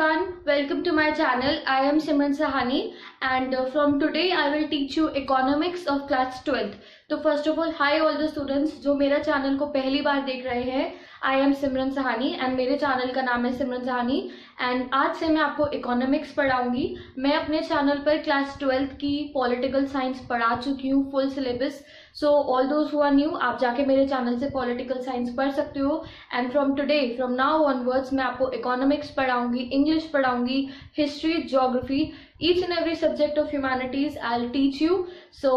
everyone, welcome to my channel. I am Simran Sahani and from today I will teach you economics of class 12th. तो first of all high all the students जो मेरा channel को पहली बार देख रहे हैं. I am Simran Sahani and मेरे channel का नाम है सिमरन सहानी एंड आज से मैं आपको इकोनॉमिक्स पढ़ाऊंगी. मैं अपने चैनल पर क्लास 12th की पॉलिटिकल साइंस पढ़ा चुकी हूँ full syllabus. So all those who are new, आप जाके मेरे चैनल से पॉलिटिकल साइंस पढ़ सकते हो. And from today, from now onwards मैं आपको इकोनॉमिक्स पढ़ाऊंगी, इंग्लिश पढ़ाऊंगी, history, geography, each and every subject of humanities I'll teach you. So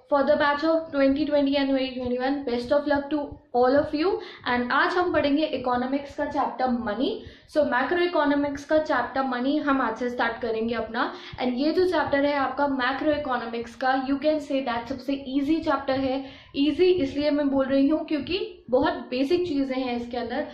for the batch of 2020 and 2021, best of luck to all of you. And आज हम पढ़ेंगे economics का chapter money. सो macro economics का chapter money हम आज से start करेंगे अपना. एंड ये जो चैप्टर है आपका मैक्रो इकोनॉमिक्स का, यू कैन से दैट सबसे इजी चैप्टर है. इजी इसलिए मैं बोल रही हूँ क्योंकि बहुत बेसिक चीज़ें हैं इसके अंदर.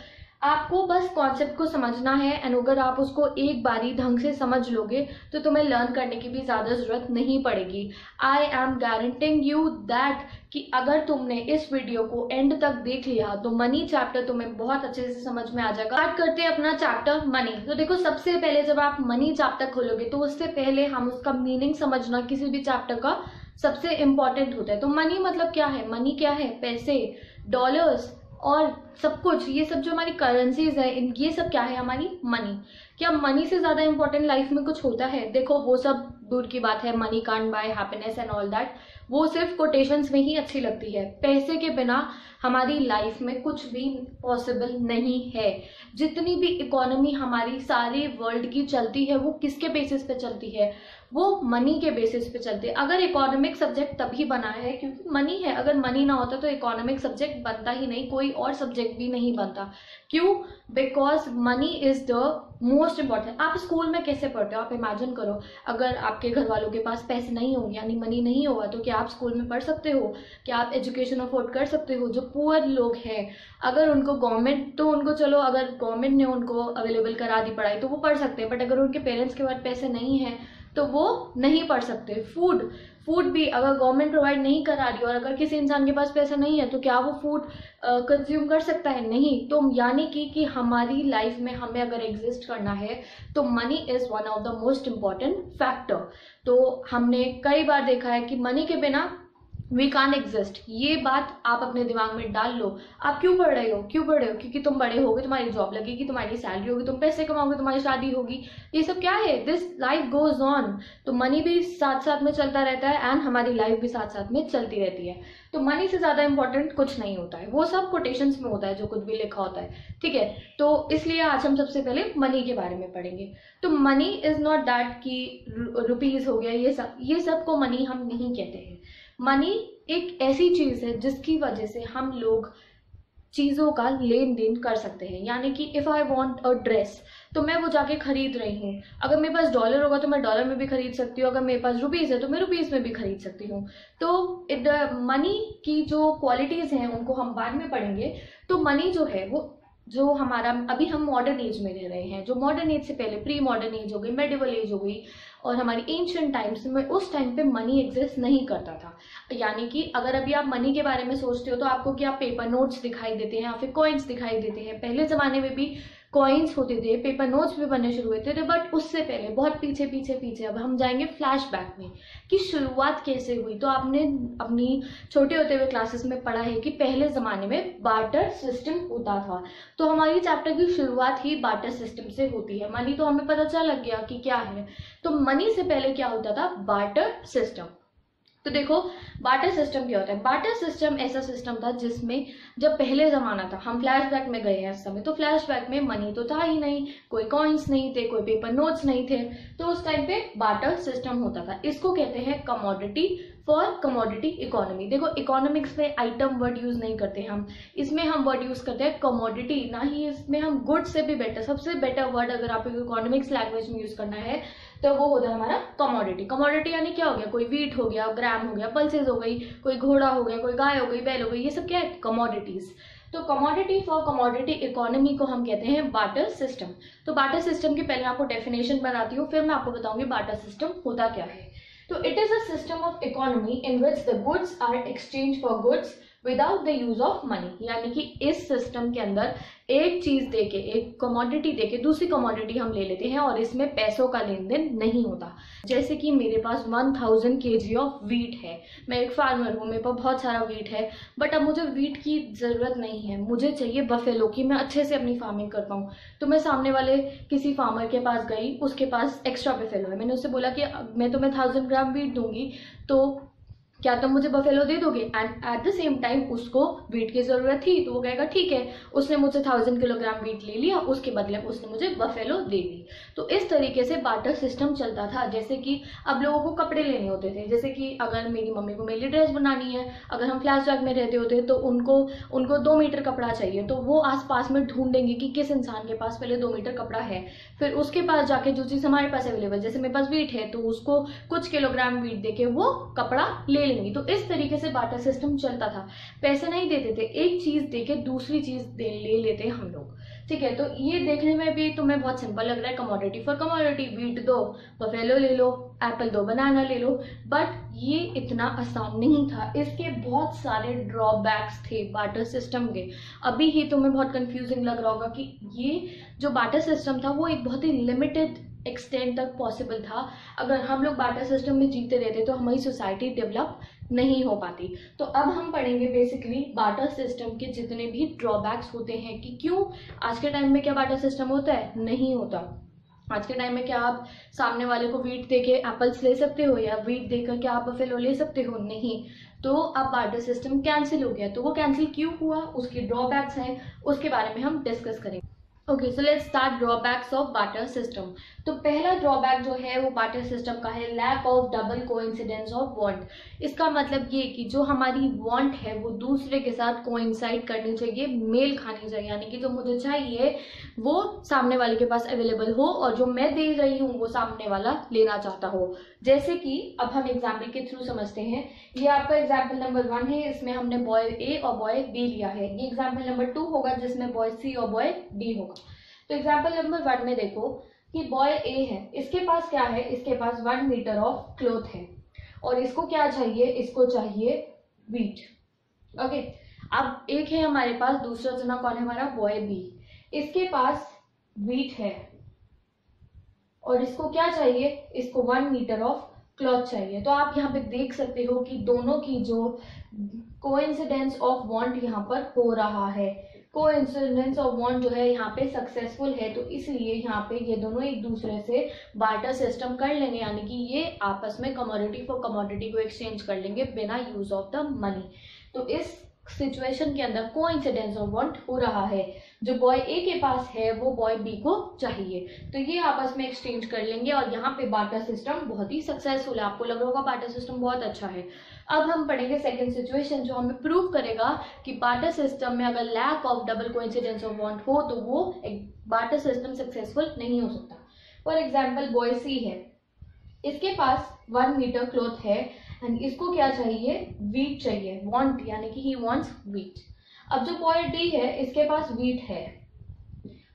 आपको बस कॉन्सेप्ट को समझना है एंड अगर आप उसको एक बारी ढंग से समझ लोगे तो तुम्हें लर्न करने की भी ज़्यादा ज़रूरत नहीं पड़ेगी. I am guaranteeing you that कि अगर तुमने इस वीडियो को एंड तक देख लिया तो मनी चैप्टर तुम्हें बहुत अच्छे से समझ में आ जाएगा. स्टार्ट करते हैं अपना चैप्टर मनी. तो देखो, सबसे पहले जब आप मनी चैप्टर खोलोगे तो उससे पहले हम उसका मीनिंग समझना किसी भी चैप्टर का सबसे इम्पॉर्टेंट होता है. तो मनी मतलब क्या है? मनी क्या है? पैसे, डॉलर्स और सब कुछ, ये सब जो हमारी करेंसीज है, ये सब क्या है? हमारी मनी. क्या मनी से ज़्यादा इंपॉर्टेंट लाइफ में कुछ होता है? देखो, वो सब दूर की बात है. Money can't buy happiness and all that, वो सिर्फ कोटेशंस में ही अच्छी लगती है. पैसे के बिना हमारी लाइफ में कुछ भी पॉसिबल नहीं है. जितनी भी इकोनॉमी हमारी सारे वर्ल्ड की चलती है वो किसके बेसिस पे चलती है? वो मनी के बेसिस पे चलती है. अगर इकोनॉमिक सब्जेक्ट तभी बना है क्योंकि मनी है. अगर मनी ना होता तो इकोनॉमिक सब्जेक्ट बनता ही नहीं, कोई और सब्जेक्ट भी नहीं बनता. क्यों? Because money is the most important. आप स्कूल में कैसे पढ़ते हो? आप इमेजिन करो, अगर आपके घर वालों के पास पैसे नहीं होंगे यानी मनी नहीं होगा तो क्या आप स्कूल में पढ़ सकते हो? क्या आप एजुकेशन अफोर्ड कर सकते हो? जो पुअर लोग हैं, अगर उनको गवर्नमेंट, तो उनको चलो अगर गवर्नमेंट ने उनको अवेलेबल करा दी पढ़ाई तो वो पढ़ सकते हैं. बट अगर उनके पेरेंट्स के पास पैसे नहीं हैं तो वो नहीं पढ़ सकते. फूड भी अगर गवर्नमेंट प्रोवाइड नहीं करा रही और अगर किसी इंसान के पास पैसा नहीं है तो क्या वो फूड कंज्यूम कर सकता है? नहीं. तो यानी कि हमारी लाइफ में हमें अगर एग्जिस्ट करना है तो money is one of the most important factor. तो हमने कई बार देखा है कि मनी के बिना वी कांट एग्जिस्ट. ये बात आप अपने दिमाग में डाल लो. आप क्यों पढ़ रहे हो? क्योंकि तुम बड़े होगे, तुम्हारी जॉब लगेगी, तुम्हारी सैलरी होगी, तुम पैसे कमाओगे, तुम्हारी शादी होगी. ये सब क्या है? This life goes on. तो मनी भी साथ साथ में चलता रहता है एंड हमारी लाइफ भी साथ साथ में चलती रहती है. तो मनी से ज़्यादा इंपॉर्टेंट कुछ नहीं होता है. वो सब कोटेशंस में होता है जो कुछ भी लिखा होता है. ठीक है, तो इसलिए आज हम सबसे पहले मनी के बारे में पढ़ेंगे. तो मनी इज नॉट दैट कि रुपीज हो गया, ये सब को मनी हम नहीं कहते हैं. मनी एक ऐसी चीज़ है जिसकी वजह से हम लोग चीज़ों का लेन देन कर सकते हैं. यानी कि if I want a dress तो मैं वो जाके खरीद रही हूँ. अगर मेरे पास डॉलर होगा तो मैं डॉलर में भी खरीद सकती हूँ. अगर मेरे पास रुपीज़ है तो मैं रुपीज़ में भी खरीद सकती हूँ. तो मनी की जो क्वालिटीज़ हैं उनको हम बाद में पढ़ेंगे. तो मनी जो है वो जो हमारा, अभी हम मॉडर्न एज में रह रहे हैं. जो मॉडर्न एज से पहले प्री मॉडर्न एज हो गई, मेडिवल एज हो गई और हमारी एंशिएंट टाइम्स में, उस टाइम पे मनी एग्जिस्ट नहीं करता था. यानी कि अगर अभी आप मनी के बारे में सोचते हो तो आपको क्या पेपर नोट्स दिखाई देते हैं या फिर कॉइन्स दिखाई देते हैं. पहले ज़माने में भी कॉइन्स होते थे, पेपर नोट्स भी बनने शुरू हुए थे. बट उससे पहले बहुत पीछे अब हम जाएंगे फ्लैशबैक में कि शुरुआत कैसे हुई. तो आपने अपनी छोटे होते हुए क्लासेस में पढ़ा है कि पहले ज़माने में बार्टर सिस्टम होता था. तो हमारी चैप्टर की शुरुआत ही बार्टर सिस्टम से होती है. मनी तो हमें पता चल लग गया कि क्या है. तो मनी से पहले क्या होता था? Barter system. तो देखो, बार्टर सिस्टम क्या होता है? बार्टर सिस्टम ऐसा सिस्टम था जिसमें जब पहले ज़माना था, हम फ्लैशबैक में गए हैं इस समय, तो फ्लैशबैक में मनी तो था ही नहीं, कोई कॉइन्स नहीं थे, कोई पेपर नोट्स नहीं थे. तो उस टाइम पे बार्टर सिस्टम होता था. इसको कहते हैं कमोडिटी फॉर कमोडिटी इकोनॉमी. देखो, इकोनॉमिक्स में आइटम वर्ड यूज़ नहीं करते हम, इसमें हम वर्ड यूज़ करते हैं कमोडिटी. ना ही इसमें हम गुड से भी बेटर, सबसे बेटर वर्ड अगर आपको इकोनॉमिक्स लैंग्वेज में यूज़ करना है तो वो होता है हमारा कमोडिटी. कमोडिटी यानी क्या हो गया? कोई वीट हो गया, ग्राम हो गया, पल्सेस हो गई, कोई घोड़ा हो गया, कोई गाय हो गई, बैल हो गई, ये सब क्या है? कमोडिटीज. तो कमोडिटी फॉर कमोडिटी इकोनॉमी को हम कहते हैं बार्टर सिस्टम. तो बार्टर सिस्टम की पहले आपको डेफिनेशन बनाती हूँ, फिर मैं आपको बताऊंगी बार्टर सिस्टम होता क्या है. तो it is a system of economy in which the goods are exchange for goods without the use of money. यानी कि इस सिस्टम के अंदर एक चीज देके, एक कमोडिटी देके दूसरी कमोडिटी हम ले लेते हैं और इसमें पैसों का लेन देन नहीं होता। जैसे कि मेरे पास 1000 kg ऑफ वीट है, मैं एक फार्मर हूँ, मेरे पास बहुत सारा वीट है, बट अब मुझे वीट की ज़रूरत नहीं है, मुझे चाहिए बफेलो की मैं अच्छे से अपनी फार्मिंग कर पाऊँ। तो मैं सामने वाले किसी फार्मर के पास गई, उसके पास एक्स्ट्रा बफेलो है, मैंने उससे बोला कि मैं तुम्हें 1000 ग्राम वीट दूंगी, तो क्या तुम मुझे बफेलो दे दोगे? And at the same time उसको वीट की ज़रूरत थी, तो वो कहेगा ठीक है। उसने मुझसे 1000 किलोग्राम वीट ले लिया, उसके बदले में उसने मुझे बफेलो दे दी। तो इस तरीके से बार्टर सिस्टम चलता था। जैसे कि अब लोगों को कपड़े लेने होते थे, जैसे कि अगर मेरी मम्मी को मेरी ड्रेस बनानी है, अगर हम फ्लैशबैक में रहते होते तो उनको 2 मीटर कपड़ा चाहिए, तो वो आसपास में ढूंढेंगे कि किस इंसान के पास पहले 2 मीटर कपड़ा है, फिर उसके पास जाके जो चीज़ हमारे पास अवेलेबल, जैसे मेरे पास वीट है तो उसको कुछ किलोग्राम वीट देके वो कपड़ा ले लेंगी। तो इस तरीके से बार्टर सिस्टम चलता था। पैसे नहीं देते थे, एक चीज देके दूसरी चीज ले लेते हम लोग, ठीक है। तो ये देखने में भी तुम्हें बहुत सिंपल लग रहा है, कमोडिटी फॉर कमोडिटी, वीट दो बफेलो ले लो, एप्पल दो बनाना ले लो, बट ये इतना आसान नहीं था। इसके बहुत सारे ड्रॉबैक्स थे बार्टर सिस्टम के। अभी ही तुम्हें बहुत कंफ्यूजिंग लग रहा होगा कि ये जो बार्टर सिस्टम था वो एक बहुत ही लिमिटेड एक्सटेंट तक पॉसिबल था। अगर हम लोग बार्टर सिस्टम में जीते रहते तो हमारी सोसाइटी डेवलप नहीं हो पाती। तो अब हम पढ़ेंगे बेसिकली बार्टर सिस्टम के जितने भी ड्रॉबैक्स होते हैं कि क्यों आज के टाइम में क्या बार्टर सिस्टम होता है, नहीं होता। आज के टाइम में क्या आप सामने वाले को वीट देके एप्पल्स ले सकते हो, या वीट देकर क्या आप बफेलो ले सकते हो? नहीं। तो अब बार्टर सिस्टम कैंसिल हो गया। तो वो कैंसिल क्यों हुआ, उसके ड्रॉबैक्स हैं, उसके बारे में हम डिस्कस करेंगे। Okay, so let's start drawbacks of barter system. तो पहला ड्रॉबैक जो है वो बार्टर सिस्टम का है lack of double coincidence of want. इसका मतलब ये कि जो हमारी वांट है वो दूसरे के साथ कोइंसाइड करनी चाहिए, मेल खानी चाहिए। यानी कि जो मुझे चाहिए वो सामने वाले के पास अवेलेबल हो और जो मैं दे रही हूँ वो सामने वाला लेना चाहता हो। जैसे कि अब हम एग्जाम्पल के थ्रू समझते हैं। ये आपका एग्जाम्पल नंबर 1 है, इसमें हमने बॉय ए और बॉय बी लिया है। ये एग्जाम्पल नंबर 2 होगा जिसमें बॉय सी और बॉय डी होगा। तो एग्जाम्पल नंबर 1 में देखो कि बॉय ए है, इसके पास क्या है, इसके पास 1 मीटर ऑफ क्लॉथ है और इसको क्या चाहिए, इसको चाहिए वीट। ओके, अब एक है हमारे पास, दूसरा जना कौन है हमारा, बॉय बी। इसके पास वीट है और इसको क्या चाहिए, इसको 1 मीटर ऑफ क्लॉथ चाहिए। तो आप यहाँ पे देख सकते हो कि दोनों की जो कोइंसिडेंस ऑफ वांट यहाँ पर हो रहा है, कोइंसिडेंस ऑफ वांट जो है यहाँ पे सक्सेसफुल है। तो इसलिए यहाँ पे ये दोनों एक दूसरे से बार्टर सिस्टम कर लेंगे, यानी कि ये आपस में कमोडिटी फॉर कमोडिटी को एक्सचेंज कर लेंगे बिना यूज ऑफ द मनी। तो इस सिचुएशन के अंदर कोइंसिडेंस ऑफ वांट हो रहा है, जो बॉय ए के पास है वो बॉय बी को चाहिए, तो ये आपस में एक्सचेंज कर लेंगे और यहाँ पे बार्टर सिस्टम बहुत ही सक्सेसफुल है। आपको लग रहा होगा बार्टर सिस्टम बहुत अच्छा है। अब हम पढ़ेंगे सेकंड सिचुएशन जो हमें प्रूव करेगा कि बार्टर सिस्टम में अगर lack of double coincidence of want हो तो वो एक बार्टर सिस्टम सक्सेसफुल नहीं हो सकता। फॉर एग्जाम्पल बॉय सी है, इसके पास 1 मीटर क्लॉथ है एंड इसको क्या चाहिए, वीट चाहिए, वांट यानी कि ही वांट्स वीट। अब जो बॉय डी है इसके पास वीट है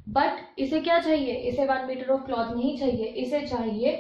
बट इसे क्या चाहिए, इसे 1 मीटर ऑफ क्लॉथ नहीं चाहिए, इसे चाहिए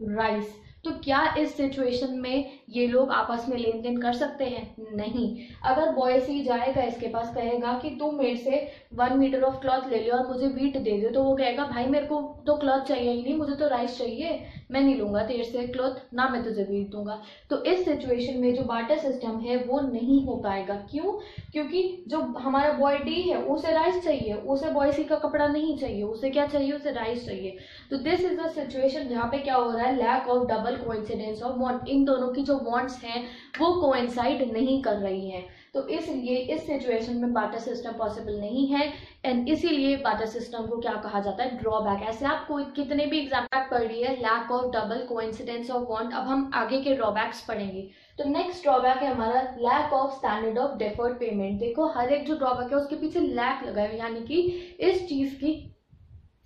राइस। तो क्या इस सिचुएशन में ये लोग आपस में लेन देन कर सकते हैं? नहीं। अगर बॉय सी जाएगा इसके पास, कहेगा कि तू मेरे से 1 मीटर ऑफ क्लॉथ ले ले और मुझे वीट दे दे, तो वो कहेगा भाई मेरे को तो क्लॉथ चाहिए ही नहीं, मुझे तो राइस चाहिए, मैं नहीं लूंगा तेरे से क्लॉथ, ना मैं तुझे वीट दूंगा। तो इस सिचुएशन में जो बार्टर सिस्टम है वो नहीं हो पाएगा। क्यों? क्योंकि जो हमारा बॉय डी है उसे राइस चाहिए, उसे बॉय सी का कपड़ा नहीं चाहिए, उसे क्या चाहिए, उसे राइस चाहिए। तो दिस इज द सिचुएशन जहाँ पे क्या हो रहा है, lack of double coincidence of want. इन दोनों की जो वांट्स हैं वो कोइंसाइड नहीं कर रही हैं, तो इसलिए इस सिचुएशन में बार्टर सिस्टम पॉसिबल नहीं है एंड इसीलिए बार्टर सिस्टम को क्या कहा जाता है, ड्रॉबैक। ऐसे आपको कितने भी एग्जाम्पल पढ़ रही है, lack of double coincidence of want. अब हम आगे के ड्रॉबैक्स पढ़ेंगे। तो नेक्स्ट ड्रॉबैक है हमारा lack of standard of deferred payment. देखो हर एक जो ड्रॉबैक है उसके पीछे लैक लगा है, यानी कि इस चीज की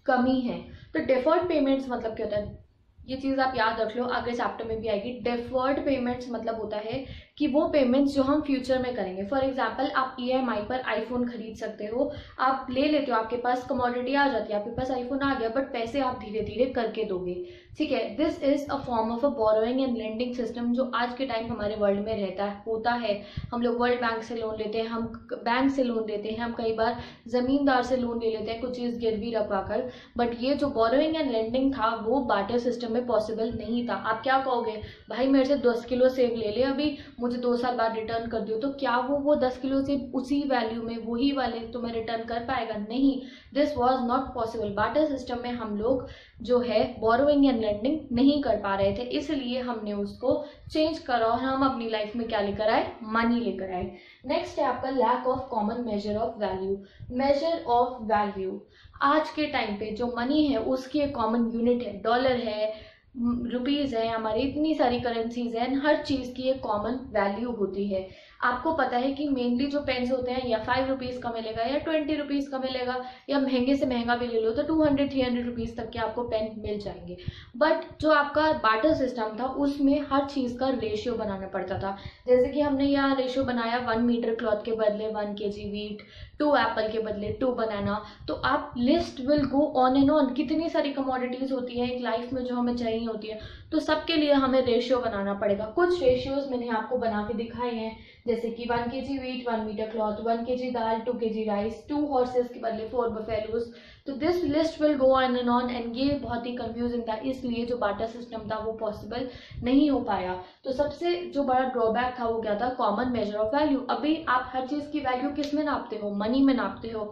कमी है। तो डेफर्ड पेमेंट्स मतलब क्या होता है, ये चीज आप याद रख लो, आगे चैप्टर में भी आएगी। डेफर्ड पेमेंट्स मतलब होता है कि वो पेमेंट्स जो हम फ्यूचर में करेंगे। फॉर एग्जाम्पल आप EMI पर आईफोन खरीद सकते हो, आप ले लेते हो, आपके पास कमोडिटी आ जाती है, आपके पास आईफोन आ गया, बट पैसे आप धीरे धीरे करके दोगे, ठीक है। This is a form of a borrowing and lending system जो आज के टाइम हमारे वर्ल्ड में रहता है, होता है। हम लोग वर्ल्ड बैंक से लोन लेते हैं, हम बैंक से लोन लेते हैं, हम कई बार जमींदार से लोन ले लेते हैं कुछ चीज़ गिरवी रखवाकर, बट ये जो बोरोइंग एंड लेंडिंग था वो बार्टर सिस्टम में पॉसिबल नहीं था। आप क्या कहोगे, भाई मेरे से 10 किलो सेब ले ले अभी, मुझे 2 साल बाद रिटर्न कर दियो, तो क्या वो 10 किलो सेब उसी वैल्यू में वही वाले तुम्हें रिटर्न कर पाएगा? नहीं, this was not possible. Barter system में हम लोग जो है बोरोइंग एंड लेंडिंग नहीं कर पा रहे थे, इसलिए हमने उसको चेंज करा और हम अपनी लाइफ में क्या लेकर आए, मनी लेकर आए। नेक्स्ट है आपका lack of common measure of value. Measure of value, आज के टाइम पे जो मनी है उसकी एक कॉमन यूनिट है, डॉलर है, रुपीज़ है, हमारी इतनी सारी करेंसीज हैं, हर चीज़ की एक कॉमन वैल्यू होती है। आपको पता है कि मेनली जो पेन्स होते हैं या 5 रुपीज़ का मिलेगा या 20 रुपीज़ का मिलेगा, या महंगे से महंगा भी ले लो तो 200-300 रुपीज़ तक के आपको पेन मिल जाएंगे। बट जो आपका बार्टर सिस्टम था उसमें हर चीज़ का रेशियो बनाना पड़ता था। जैसे कि हमने यहाँ रेशियो बनाया 1 मीटर क्लॉथ के बदले 1 kg वीट, 2 एप्पल के बदले 2 बनाना। तो आप list will go on and on, कितनी सारी कमोडिटीज़ होती हैं एक लाइफ में जो हमें चाहिए होती है, तो सबके लिए हमें रेशियो बनाना पड़ेगा। कुछ रेशियोज मैंने आपको बना के दिखाए हैं, जैसे कि 1 kg wheat 1 metre cloth, 1 kg दाल 2 kg राइस, 2 हॉर्सेस के बदले 4 बफेलोज। तो this list will go on and on, and ये बहुत ही कंफ्यूजिंग था, इसलिए जो बार्टर सिस्टम था वो पॉसिबल नहीं हो पाया। तो सबसे जो बड़ा ड्रॉबैक था वो क्या था, कॉमन मेजर ऑफ वैल्यू। अभी आप हर चीज़ की वैल्यू किस में नापते हो, मनी में नापते हो।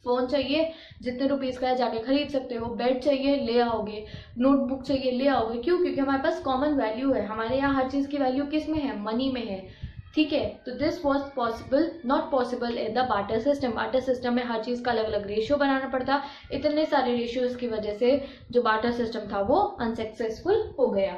फ़ोन चाहिए जितने रुपीज़ का है जाके खरीद सकते हो, बेड चाहिए ले आओगे, नोटबुक चाहिए ले आओगे, क्यों? क्योंकि हमारे पास कॉमन वैल्यू है। हमारे यहाँ हर चीज़ की वैल्यू किस में है, मनी में है, ठीक है। तो this was possible, not possible in the barter system. Barter system में हर चीज़ का अलग अलग रेशियो बनाना पड़ता, इतने सारे रेशियोज की वजह से जो बार्टर सिस्टम था वो अनसक्सेसफुल हो गया।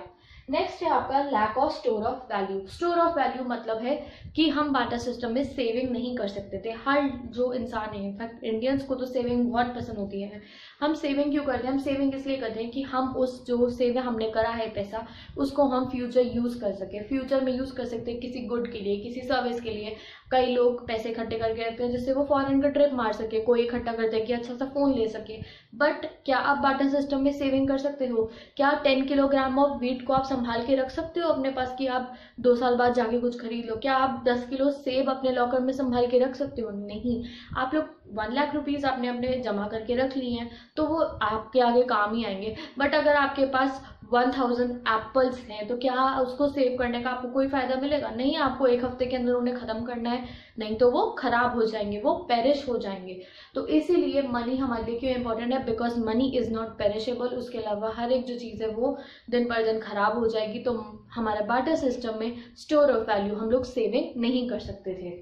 नेक्स्ट है आपका lack of store of value. Store of value मतलब है कि हम बार्टर सिस्टम में सेविंग नहीं कर सकते थे। हर जो इंसान है, इनफैक्ट इंडियंस को तो सेविंग बहुत पसंद होती है। हम सेविंग क्यों करते हैं? हम सेविंग इसलिए करते हैं कि हम उस जो सेविंग हमने करा है पैसा, उसको हम फ्यूचर यूज़ कर सकें, फ्यूचर में यूज़ कर सकते हैं किसी गुड के लिए, किसी सर्विस के लिए। कई लोग पैसे इकट्ठे करके रखते हैं जिससे वो फॉरेन का ट्रिप मार सके, कोई इकट्ठा करते हैं कि अच्छा सा फ़ोन ले सके। बट क्या आप बार्टर सिस्टम में सेविंग कर सकते हो? क्या 10 किलोग्राम ऑफ वीट को आप संभाल के रख सकते हो अपने पास कि आप 2 साल बाद जाके कुछ खरीद लो? क्या आप 10 किलो सेब अपने लॉकर में संभाल के रख सकते हो? नहीं। आप लोग 1 लाख रुपीज़ आपने अपने जमा करके रख लिए हैं तो वो आपके आगे काम ही आएंगे। बट अगर आपके पास 1000 एप्पल्स हैं तो क्या उसको सेव करने का आपको कोई फ़ायदा मिलेगा? नहीं, आपको 1 हफ्ते के अंदर उन्हें ख़त्म करना है, नहीं तो वो ख़राब हो जाएंगे, वो पेरिश हो जाएंगे। तो इसीलिए मनी हमारे लिए क्यों इंपॉर्टेंट है? Because money is not perishable. उसके अलावा हर एक जो चीज़ है वो दिन पर दिन ख़राब हो जाएगी। तो हमारे बार्टर सिस्टम में स्टोर ऑफ वैल्यू हम लोग सेविंग नहीं कर सकते थे।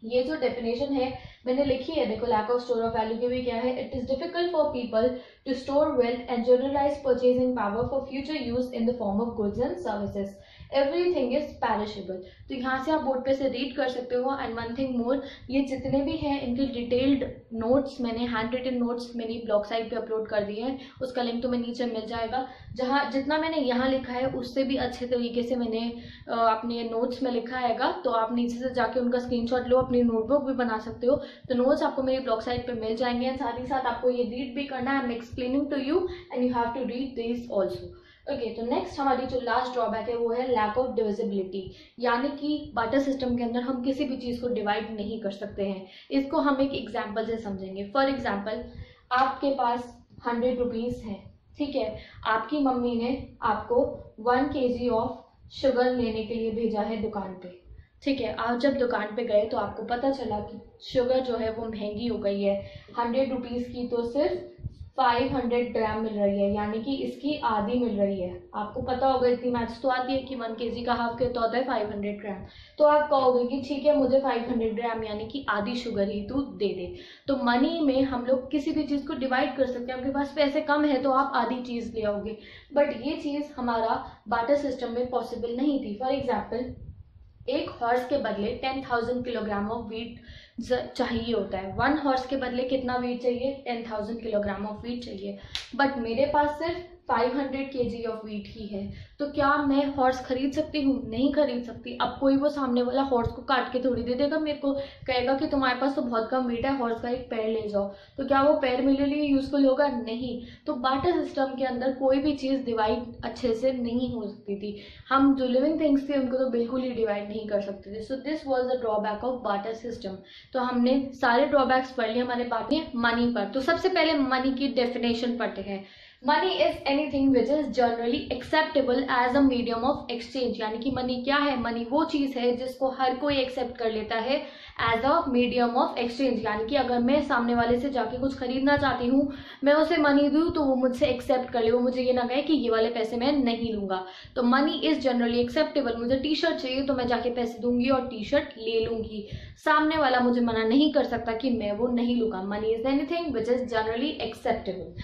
ये जो डेफिनेशन है मैंने लिखी है, देखो lack of store of value के भी क्या है, it is difficult for people to store wealth and generalise purchasing power for future use in the form of goods and services. Everything is perishable. तो यहाँ से आप बोर्ड पे से रीड कर सकते हो। एंड वन थिंग मोर, ये जितने भी हैं इनके डिटेल्ड नोट्स मैंने हैंड रिटन नोट्स मेरी ब्लॉग साइट पे अपलोड कर दिए हैं, उसका लिंक तुम्हें नीचे मिल जाएगा। जहाँ जितना मैंने यहाँ लिखा है उससे भी अच्छे तरीके से मैंने अपने नोट्स में लिखा हैगा, तो आप नीचे से जाके उनका स्क्रीनशॉट लो, अपनी नोटबुक भी बना सकते हो। तो नोट्स आपको मेरी ब्लॉग साइट पे मिल जाएंगे। साथ ही साथ आपको ये रीड भी करना है। I am explaining to you and you have to read this also. Okay, तो नेक्स्ट हमारी जो लास्ट ड्रॉबैक है वो है लैक ऑफ डिविजिबिलिटी, यानी कि बार्टर सिस्टम के अंदर हम किसी भी चीज़ को डिवाइड नहीं कर सकते हैं। इसको हम एक एग्जाम्पल से समझेंगे। फॉर एग्जाम्पल, आपके पास 100 रुपीज़ है, ठीक है। आपकी मम्मी ने आपको 1 kg ऑफ शुगर लेने के लिए भेजा है दुकान पे, ठीक है। आप जब दुकान पे गए तो आपको पता चला कि शुगर जो है वो महंगी हो गई है। 100 रुपीज़ की तो सिर्फ 500 ग्राम मिल रही है, यानी कि इसकी आधी मिल रही है। आपको पता होगा, इतनी मैथ्स तो आती है कि 1 kg का हाफ कितना होता है, 500 ग्राम। तो आप कहोगे कि ठीक है मुझे 500 ग्राम यानी कि आधी शुगर ही तू दे दे। तो मनी में हम लोग किसी भी चीज़ को डिवाइड कर सकते हैं। आपके पास पैसे कम है तो आप आधी चीज़ ले आओगे, बट ये चीज़ हमारा बार्टर सिस्टम में पॉसिबल नहीं थी। फॉर एग्जाम्पल, एक हॉर्स के बदले 10,000 किलोग्राम ऑफ वीट चाहिए होता है। 1 हॉर्स के बदले कितना वीट चाहिए? 10,000 किलोग्राम ऑफ वीट चाहिए। बट मेरे पास सिर्फ 500 kg ऑफ वीट ही है, तो क्या मैं हॉर्स खरीद सकती हूँ? नहीं खरीद सकती। अब कोई वो सामने वाला हॉर्स को काट के थोड़ी दे देगा मेरे को, कहेगा कि तुम्हारे पास तो बहुत कम वीट है, हॉर्स का एक पैर ले जाओ। तो क्या वो पैर मेरे लिए यूजफुल होगा? नहीं। तो बार्टर सिस्टम के अंदर कोई भी चीज़ डिवाइड अच्छे से नहीं हो सकती थी। हम जो लिविंग थिंग्स थे उनको तो बिल्कुल ही डिवाइड नहीं कर सकते थे। So this was the drawback of barter system. तो हमने सारे ड्रॉबैक्स पढ़ लिए हमारे बातें मनी पर। तो सबसे पहले मनी की डेफिनेशन पढ़ते हैं। Money is anything which is generally acceptable as a medium of exchange. यानी कि मनी क्या है? मनी वो चीज है जिसको हर कोई एक्सेप्ट कर लेता है as a medium of exchange. यानी कि अगर मैं सामने वाले से जाके कुछ खरीदना चाहती हूँ, मैं उसे मनी दूँ तो वो मुझसे एक्सेप्ट कर ले, वो मुझे ये ना कहे कि ये वाले पैसे मैं नहीं लूंगा। तो मनी इज जनरली एक्सेप्टेबल। मुझे टी शर्ट चाहिए तो मैं जाके पैसे दूंगी और टी शर्ट ले लूंगी। सामने वाला मुझे मना नहीं कर सकता कि मैं वो नहीं लूंगा। Money is anything which is generally acceptable.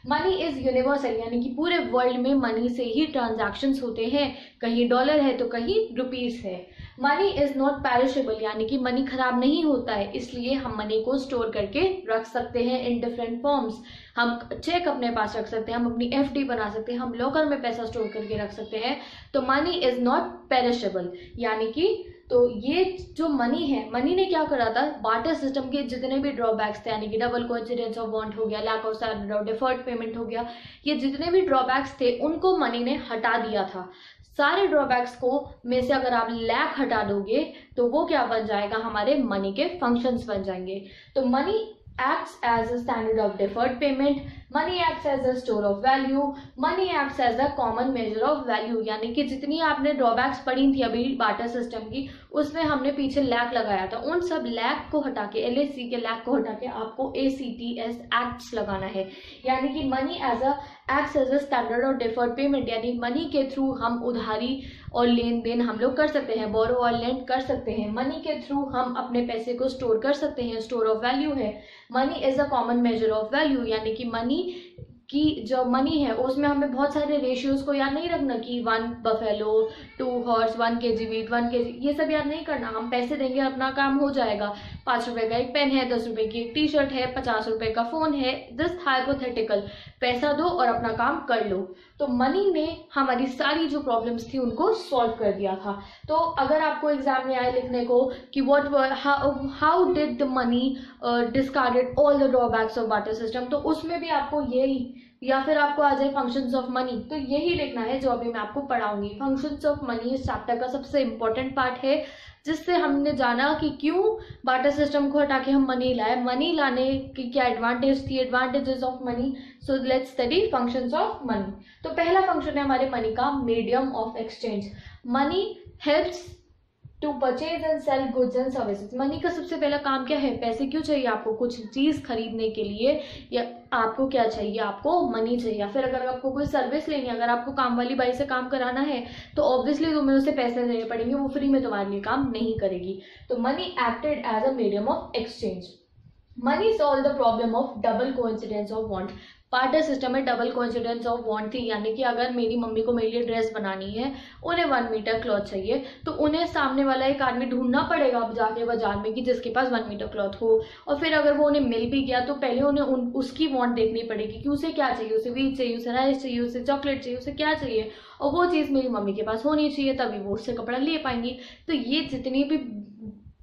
Money is universal, यानी कि पूरे वर्ल्ड में मनी से ही ट्रांजैक्शंस होते हैं। कहीं डॉलर है तो कहीं रुपीस है। मनी इज नॉट पैरिशेबल, यानी कि मनी खराब नहीं होता है, इसलिए हम मनी को स्टोर करके रख सकते हैं इन डिफरेंट फॉर्म्स। हम चेक अपने पास रख सकते हैं, हम अपनी एफडी बना सकते हैं, हम लॉकर में पैसा स्टोर करके रख सकते हैं। तो मनी इज नॉट पेरिशेबल, यानी कि तो ये जो मनी है, मनी ने क्या करा था? बार्टर सिस्टम के जितने भी ड्रॉबैक्स थे, यानी कि डबल कोइंसिडेंस ऑफ वांट हो गया, लैक ऑफ सैलरी और डिफर्ड पेमेंट हो गया, ये जितने भी ड्रॉबैक्स थे उनको मनी ने हटा दिया था। सारे ड्रॉबैक्स को में से अगर आप लैक हटा दोगे तो वो क्या बन जाएगा? हमारे मनी के फंक्शंस बन जाएंगे। तो money acts as a standard of deferred payment, money acts as a store of value, money acts as a common measure of value। यानी कि जितनी आपने ड्रॉबैक्स पढ़ी थी अभी बार्टर सिस्टम की, उसमें हमने पीछे लैक लगाया था, उन सब लैक को हटा के, LAC के लैक को हटा के आपको ACTS एक्ट्स लगाना है। यानी कि money acts as a standard और डिफर्ड पेमेंट, यानी मनी के थ्रू हम उधारी और लेन देन हम लोग कर सकते हैं, बोरो और लेंड कर सकते हैं। मनी के थ्रू हम अपने पैसे को स्टोर कर सकते हैं, स्टोर ऑफ वैल्यू है। Money is a common measure of value, यानी कि मनी की जो मनी है उसमें हमें बहुत सारे रेशियोज को याद नहीं रखना कि 1 buffalo, 2 horse, 1 kg wheat, 1 kg, ये सब याद नहीं करना। हम पैसे देंगे, अपना काम हो जाएगा। 5 रुपए का एक पेन है, 10 रुपए की एक टी शर्ट है, 50 रुपए का फोन है, जस्ट हाइपोथेटिकल। पैसा दो और अपना काम कर लो। तो मनी ने हमारी सारी जो प्रॉब्लम्स थी उनको सॉल्व कर दिया था। तो अगर आपको एग्जाम में आए लिखने को कि how did the money discarded all the drawbacks of barter system, तो उसमें भी आपको यही, या फिर आपको आ जाए फंक्शंस ऑफ मनी, तो यही लिखना है जो अभी मैं आपको पढ़ाऊंगी। फंक्शंस ऑफ मनी इस चैप्टर का सबसे इंपॉर्टेंट पार्ट है, जिससे हमने जाना कि क्यों बार्टर सिस्टम को हटा के हम मनी लाए, मनी लाने की क्या एडवांटेज थी, advantages of money. So let's study functions of money. तो पहला फंक्शन है हमारे मनी का medium of exchange. Money helps to purchase and sell goods and services. Money का सबसे पहला काम क्या है? पैसे क्यों चाहिए आपको? कुछ चीज खरीदने के लिए, या आपको क्या चाहिए? आपको मनी चाहिए। या फिर अगर आपको कोई सर्विस लेनी है, अगर आपको काम वाली बाई से काम कराना है तो ऑब्वियसली तुम्हें उसे पैसे देने पड़ेंगे, वो फ्री में तुम्हारे लिए काम नहीं करेगी। तो money acted as a medium of exchange. Money solve the problem of double coincidence of want. Barter system में डबल कोइंसिडेंस ऑफ वांट थी, यानी कि अगर मेरी मम्मी को मेरे लिए ड्रेस बनानी है, उन्हें 1 मीटर क्लॉथ चाहिए, तो उन्हें सामने वाला एक आदमी ढूंढना पड़ेगा जाके बाजार में कि जिसके पास 1 मीटर क्लॉथ हो। और फिर अगर वो उन्हें मिल भी गया तो पहले उन्हें उसकी वांट देखनी पड़ेगी कि उसे क्या चाहिए, उसे व्हीट चाहिए, उसे राइस चाहिए, उसे चॉकलेट चाहिए, उसे क्या चाहिए, और वो चीज़ मेरी मम्मी के पास होनी चाहिए, तभी वो उससे कपड़ा ले पाएंगी। तो ये जितनी भी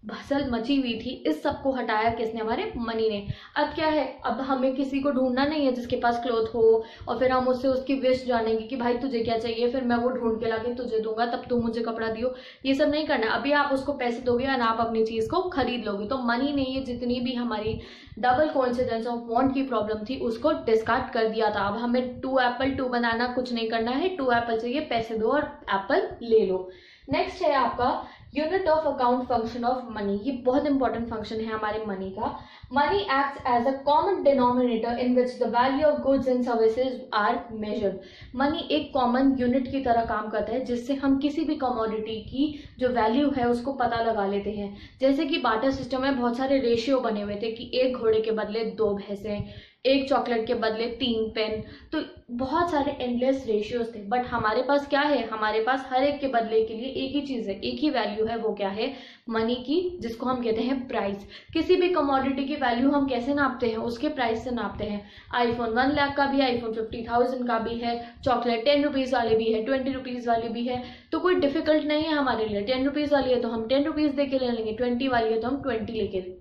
भसल मची हुई थी, इस सब को हटाया किसने? हमारे मनी ने। अब क्या है? अब हमें किसी को ढूंढना नहीं है जिसके पास क्लोथ हो और फिर हम उससे उसकी विश जानेंगे कि भाई तुझे क्या चाहिए, फिर मैं वो ढूंढ के लाके तुझे दूंगा, तब तू मुझे कपड़ा दियो। ये सब नहीं करना। अभी आप उसको पैसे दोगे और आप अपनी चीज को खरीद लोगे। तो मनी ने ये जितनी भी हमारी डबल कोइंसिडेंस ऑफ वांट की प्रॉब्लम थी उसको डिस्कार्ड कर दिया था। अब हमें 2 एप्पल 2 बनाना कुछ नहीं करना है। 2 एप्पल चाहिए, पैसे दो और एप्पल ले लो। नेक्स्ट है आपका unit of account function of money. ये बहुत इंपॉर्टेंट फंक्शन है हमारे मनी का। Money acts as a common denominator in which the value of goods and services are measured. Money एक कॉमन यूनिट की तरह काम करता है जिससे हम किसी भी कमोडिटी की जो वैल्यू है उसको पता लगा लेते हैं। जैसे कि बार्टर सिस्टम में बहुत सारे रेशियो बने हुए थे कि 1 घोड़े के बदले 2 भैंसें, एक चॉकलेट के बदले 3 पेन, तो बहुत सारे एंडलेस रेशियोज थे। बट हमारे पास क्या है, हमारे पास हर एक के बदले के लिए एक ही चीज़ है, एक ही वैल्यू है, वो क्या है, मनी की, जिसको हम कहते हैं प्राइस। किसी भी कमोडिटी की वैल्यू हम कैसे नापते हैं, उसके प्राइस से नापते हैं। आईफोन 1 लाख का भी, आईफोन 50,000 का भी है, चॉकलेट 10 रुपीज़ वाले भी है, 20 रुपीज़ वाली भी है। तो कोई डिफिकल्ट नहीं है हमारे लिए। 10 रुपीज़ वाली है तो हम 10 रुपीज़ दे के ले लेंगे, 20 वाली है तो हम 20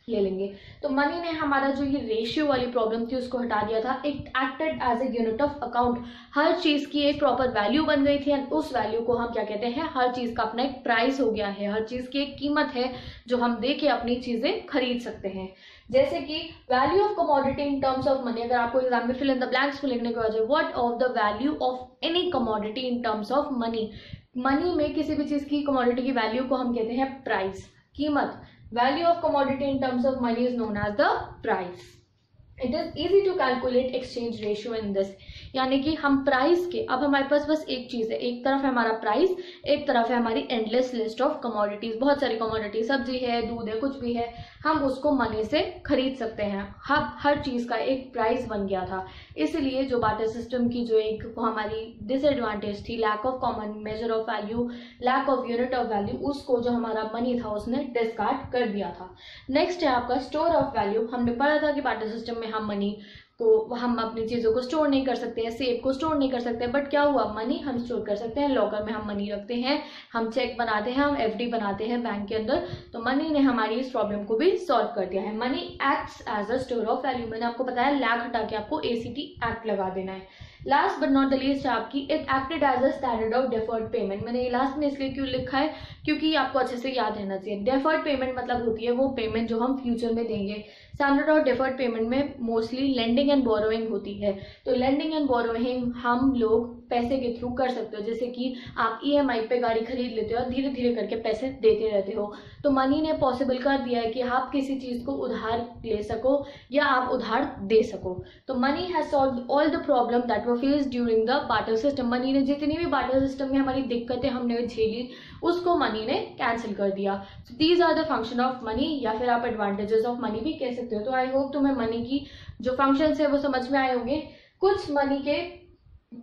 ले लेंगे। तो मनी ने हमारा जो ये रेशियो वाली प्रॉब्लम थी उसको हटा दिया था। It acted as a unit of account. हर चीज की एक प्रॉपर वैल्यू बन गई थी एंड उस वैल्यू को हम क्या कहते हैं, हर चीज का अपना एक प्राइस हो गया है, हर चीज की एक कीमत है जो हम दे के अपनी चीजें खरीद सकते हैं। जैसे कि value of commodity in terms of money, अगर आपको एग्जाम में फिल इन द ब्लैंक्स में लिखने को आ जाए, what of the value of any commodity in terms of money. Money में किसी भी चीज की कमोडिटी की वैल्यू को हम कहते हैं प्राइस, कीमत। Value of commodity in terms of money is known as the price. It is easy to calculate exchange ratio in this. यानी कि हम प्राइस के, अब हमारे पास बस एक चीज है, एक तरफ है हमारा प्राइस, एक तरफ है हमारी एंडलेस लिस्ट ऑफ कमोडिटीज, बहुत सारी कमोडिटी, सब्जी है, दूध है, कुछ भी है, हम उसको मनी से खरीद सकते हैं। हर चीज का एक प्राइस बन गया था। इसलिए जो बार्टर सिस्टम की जो एक हमारी डिसएडवांटेज थी, lack of common measure of value, lack of unit of value, उसको जो हमारा मनी था उसने डिस्कार्ड कर दिया था। नेक्स्ट है आपका स्टोर ऑफ वैल्यू। हमने पढ़ा था कि बार्टर सिस्टम में हम मनी को, हम अपनी चीज़ों को स्टोर नहीं कर सकते हैं, सेब को स्टोर नहीं कर सकते हैं। बट क्या हुआ, मनी हम स्टोर कर सकते हैं। लॉकर में हम मनी रखते हैं, हम चेक बनाते हैं, हम एफडी बनाते हैं बैंक के अंदर। तो मनी ने हमारी इस प्रॉब्लम को भी सॉल्व कर दिया है। Money acts as a store of value. मैंने आपको बताया लैक हटा के आपको ACT एक्ट लगा देना है। Last but not the least है आपकी, it acted as a standard of deferred payment. मैंने ये लास्ट में इसलिए क्यों लिखा है, क्योंकि आपको अच्छे से याद रहना चाहिए। डेफर्ड पेमेंट मतलब होती है वो पेमेंट जो हम फ्यूचर में देंगे। स्टैंडर्ड और डेफर्ड पेमेंट में मोस्टली लेंडिंग एंड बोरोइंग होती है। तो लेंडिंग एंड बोरोइंग हम लोग पैसे के थ्रू कर सकते हो। जैसे कि आप EMI पे गाड़ी खरीद लेते हो और धीरे धीरे करके पैसे देते रहते हो। तो मनी ने पॉसिबल कर दिया है कि आप किसी चीज़ को उधार ले सको या आप उधार दे सको। तो money has solve all the problem that were faced during the barter system. Money ने जितनी भी बार्टर सिस्टम में हमारी दिक्कतें हमने झेली उसको मनी ने कैंसिल कर दिया। So these are the function of money, या फिर आप एडवांटेजेस ऑफ मनी भी कह सकते हो। तो आई होप तुम्हें मनी की जो फंक्शंस है वो समझ में आए होंगे। कुछ मनी के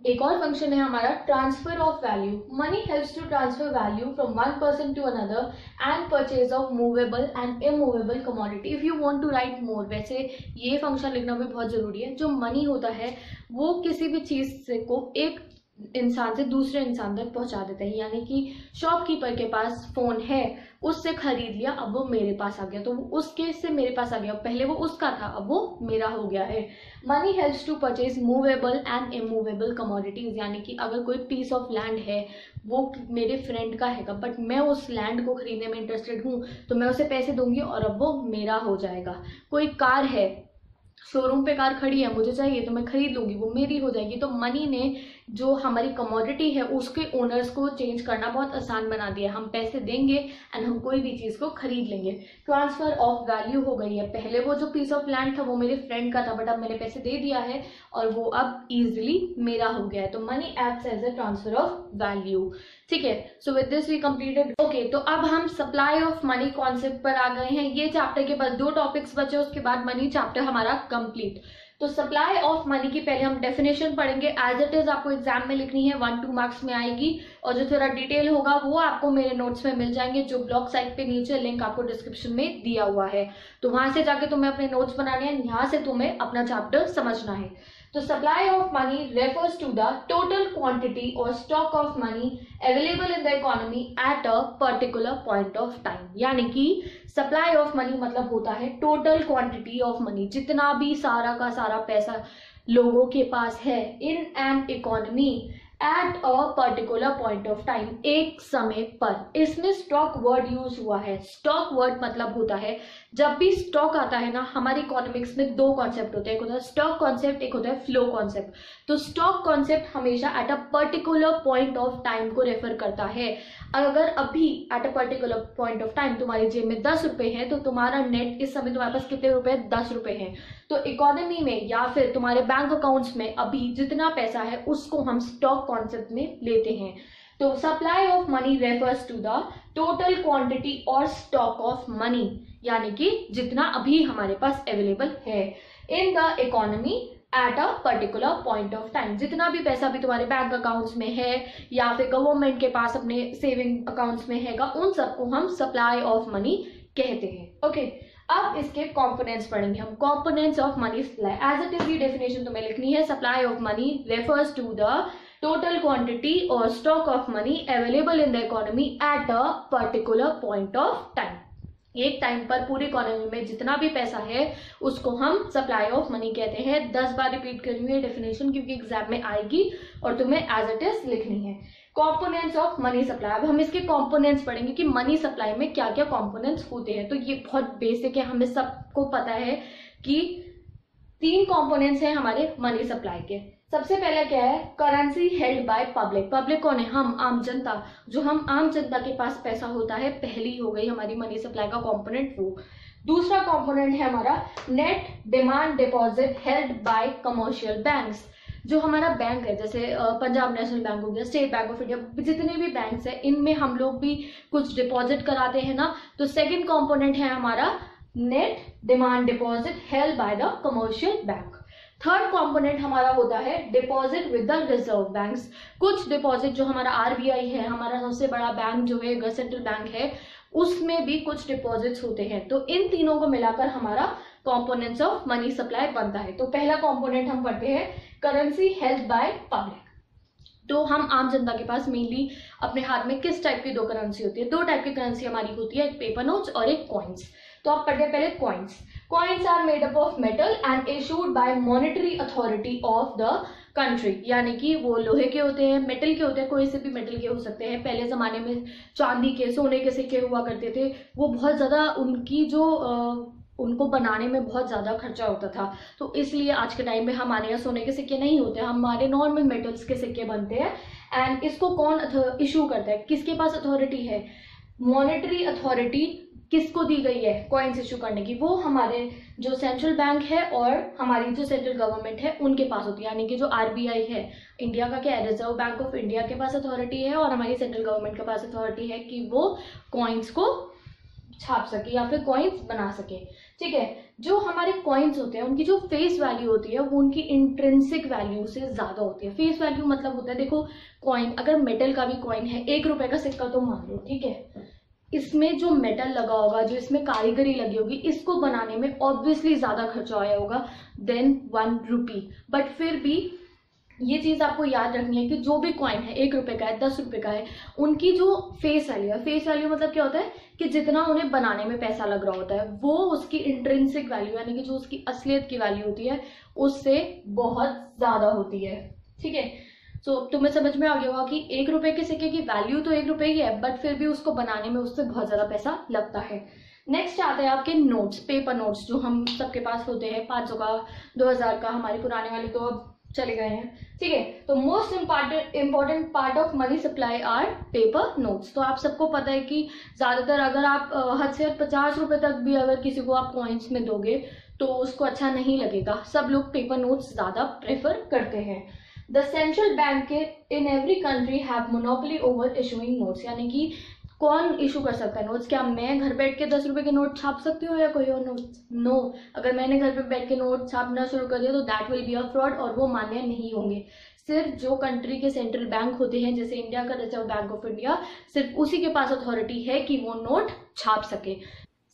एक और फंक्शन है हमारा transfer of value. Money helps to transfer value from one person to another and purchase of movable and immovable commodity. If you want to write more, वैसे ये फंक्शन लिखना भी बहुत जरूरी है। जो मनी होता है वो किसी भी चीज को एक इंसान से दूसरे इंसान तक पहुंचा देते हैं। यानी कि शॉपकीपर के पास फोन है, उससे खरीद लिया, अब वो मेरे पास आ गया, तो वो उसके से मेरे पास आ गया। पहले वो उसका था, अब वो मेरा हो गया है। Money helps to purchase movable and immovable commodities. यानी कि अगर कोई पीस ऑफ लैंड है, वो मेरे फ्रेंड का है, बट मैं उस लैंड को खरीदने में इंटरेस्टेड हूँ, तो मैं उसे पैसे दूंगी और अब वो मेरा हो जाएगा। कोई कार है, शोरूम पे कार खड़ी है, मुझे चाहिए तो मैं खरीद लूंगी, वो मेरी हो जाएगी। तो मनी ने जो हमारी कमोडिटी है उसके ओनर्स को चेंज करना बहुत आसान बना दिया। हम पैसे देंगे एंड हम कोई भी चीज को खरीद लेंगे। ट्रांसफर ऑफ वैल्यू हो गई है। पहले वो जो पीस ऑफ लैंड था वो मेरे फ्रेंड का था, बट अब मैंने पैसे दे दिया है और वो अब इजिली मेरा हो गया है। तो money acts as a transfer of value. ठीक है, so with this we completed. Okay, तो अब हम सप्लाई ऑफ मनी कॉन्सेप्ट पर आ गए हैं। ये चैप्टर के बाद 2 टॉपिक्स बचे, उसके बाद मनी चैप्टर हमारा कंप्लीट। तो सप्लाई ऑफ मनी की पहले हम डेफिनेशन पढ़ेंगे। एज इट इज आपको एग्जाम में लिखनी है, 1-2 मार्क्स में आएगी, और जो थोड़ा डिटेल होगा वो आपको मेरे नोट्स में मिल जाएंगे, जो ब्लॉग साइट पे नीचे लिंक आपको डिस्क्रिप्शन में दिया हुआ है। तो वहां से जाके तुम्हें अपने नोट्स बनाने हैं, यहाँ से तुम्हें अपना चैप्टर समझना है। तो supply of money refers to the total quantity or stock of money available in the economy at a particular point of time। यानी कि सप्लाई ऑफ मनी मतलब होता है टोटल क्वांटिटी ऑफ मनी, जितना भी सारा का सारा पैसा लोगों के पास है in an economy at a particular point of time, एक समय पर। इसमें स्टॉक वर्ड यूज हुआ है। स्टॉक वर्ड मतलब होता है, जब भी स्टॉक आता है ना, हमारे इकोनॉमिक्स में 2 कॉन्सेप्ट होते हैं, एक होता है स्टॉक कॉन्सेप्ट, एक होता है फ्लो कॉन्सेप्ट। तो स्टॉक कॉन्सेप्ट हमेशा eight a particular point of time को रेफर करता है। अगर अभी eight a particular point of time तुम्हारी जेब में 10 रुपए है, तो तुम्हारा नेट इस समय तुम्हारे पास कितने रुपए? 10 रुपए हैं। तो इकोनॉमी में या फिर तुम्हारे बैंक अकाउंट्स में अभी जितना पैसा है उसको हम स्टॉक कॉन्सेप्ट में लेते हैं। तो supply of money refers to the total quantity और स्टॉक ऑफ मनी, यानी कि जितना अभी हमारे पास अवेलेबल है। In the economy at a particular point of time. जितना भी पैसा भी तुम्हारे बैंक अकाउंट्स में है या फिर गवर्नमेंट के पास अपने सेविंग अकाउंट्स में हैगा, उन सबको हम सप्लाई ऑफ मनी कहते हैं। ओके, अब इसके कंपोनेंट्स पढ़ेंगे हम। Components of money supply, as it is ये डेफिनेशन तुम्हें लिखनी है। Supply of money refers to the total quantity और stock of money available in the economy at a particular point of time. एक टाइम पर पूरी इकोनॉमी में जितना भी पैसा है उसको हम सप्लाई ऑफ मनी कहते हैं। 10 बार रिपीट कर रही हूँ ये डेफिनेशन क्योंकि एग्जाम में आएगी और तुम्हें एज इट इज लिखनी है। कंपोनेंट्स ऑफ मनी सप्लाई, अब हम इसके कंपोनेंट्स पढ़ेंगे कि मनी सप्लाई में क्या क्या कंपोनेंट्स होते हैं। तो ये बहुत बेसिक है, हमें सबको पता है कि 3 कंपोनेंट्स हैं हमारे मनी सप्लाई के। सबसे पहले क्या है, currency held by public. Public कौन है, हम आम जनता। जो हम आम जनता के पास पैसा होता है, पहली हो गई हमारी मनी सप्लाई का कंपोनेंट वो। दूसरा कंपोनेंट है हमारा net demand deposit held by commercial banks. जो हमारा बैंक है, जैसे पंजाब नेशनल बैंक हो गया, स्टेट बैंक ऑफ इंडिया, जितने भी बैंक्स है इनमें हम लोग भी कुछ डिपॉजिट कराते हैं ना। तो सेकेंड कंपोनेंट है हमारा net demand deposit held by the commercial bank. Third component हमारा होता है deposit with the reserve banks. कुछ डिपॉजिट जो हमारा आरबीआई है, हमारा सबसे बड़ा बैंक जो है सेंट्रल बैंक है, उसमें भी कुछ डिपॉजिट्स होते हैं। तो इन तीनों को मिलाकर हमारा कंपोनेंट्स ऑफ मनी सप्लाई बनता है। तो पहला कंपोनेंट हम पढ़ते हैं करेंसी हेल्ड बाय पब्लिक। तो हम आम जनता के पास मेनली अपने हाथ में किस टाइप की 2 करेंसी होती है, 2 टाइप की करेंसी हमारी होती है, एक पेपर नोट्स और एक कॉइन्स। तो आप पढ़ते हैं पहले coins. Coins are made up of metal and issued by monetary authority of the country. यानी कि वो लोहे के होते हैं, मेटल के होते हैं, कोई से भी मेटल के हो सकते हैं। पहले जमाने में चांदी के, सोने के सिक्के हुआ करते थे, वो बहुत ज्यादा उनकी जो उनको बनाने में बहुत ज़्यादा खर्चा होता था। तो इसलिए आज के टाइम में हमारे यहाँ सोने के सिक्के नहीं होते, हमारे नॉर्मल मेटल्स के सिक्के बनते हैं। एंड इसको कौन इशू करता है, किसके पास अथॉरिटी है, मॉनेटरी अथॉरिटी किसको दी गई है कॉइन्स इशू करने की, वो हमारे जो सेंट्रल बैंक है और हमारी जो सेंट्रल गवर्नमेंट है उनके पास होती है। यानी कि जो आरबीआई है, इंडिया का क्या है, रिजर्व बैंक ऑफ इंडिया के पास अथॉरिटी है और हमारी सेंट्रल गवर्नमेंट के पास अथॉरिटी है कि वो कॉइन्स को छाप सके या फिर कॉइन्स बना सके। ठीक है, जो हमारे कॉइन्स होते हैं उनकी जो फेस वैल्यू होती है वो उनकी इंट्रिंसिक वैल्यू से ज्यादा होती है। फेस वैल्यू मतलब होता है, देखो कॉइन, अगर मेटल का भी कॉइन है, 1 रुपए का सिक्का तो मान लो, ठीक है, इसमें जो मेटल लगा होगा, जो इसमें कारीगरी लगी होगी, इसको बनाने में ऑब्वियसली ज्यादा खर्चा आया होगा देन 1 रुपी। बट फिर भी ये चीज आपको याद रखनी है कि जो भी कॉइन है, 1 रुपए का है, 10 रुपए का है, उनकी जो फेस वैल्यू है, फेस वैल्यू मतलब क्या होता है कि जितना उन्हें बनाने में पैसा लग रहा होता है वो उसकी इंट्रिंसिक वैल्यू यानी कि जो उसकी असलियत की वैल्यू होती है उससे बहुत ज्यादा होती है। ठीक है, तो तुम्हें समझ में आ गया होगा कि 1 रुपए के सिक्के की वैल्यू तो 1 रुपए ही है, बट फिर भी उसको बनाने में उससे बहुत ज्यादा पैसा लगता है। नेक्स्ट आता है आपके नोट्स, पेपर नोट्स, जो हम सबके पास होते हैं, 500 का, 2000 का, हमारे पुराने वाले तो अब चले गए हैं। ठीक है, तो most important part of money supply are paper notes. तो आप सबको पता है कि ज्यादातर अगर आप हद से हद 50 रुपए तक भी अगर किसी को आप कॉइन्स में दोगे तो उसको अच्छा नहीं लगेगा, सब लोग पेपर नोट्स ज्यादा प्रेफर करते हैं। The central bank in every country have monopoly over issuing notes. यानी कि कौन इशू कर सकता है नोट्स, क्या मैं घर बैठ के 10 रुपए के नोट छाप सकती हूँ या कोई और नोट? नो, अगर मैंने घर पे बैठ के नोट छापना शुरू कर दिया तो that will be a fraud और वो मान्य नहीं होंगे। सिर्फ जो कंट्री के सेंट्रल बैंक होते हैं, जैसे इंडिया का रिजर्व बैंक ऑफ इंडिया, सिर्फ उसी के पास अथॉरिटी है कि वो नोट छाप सके।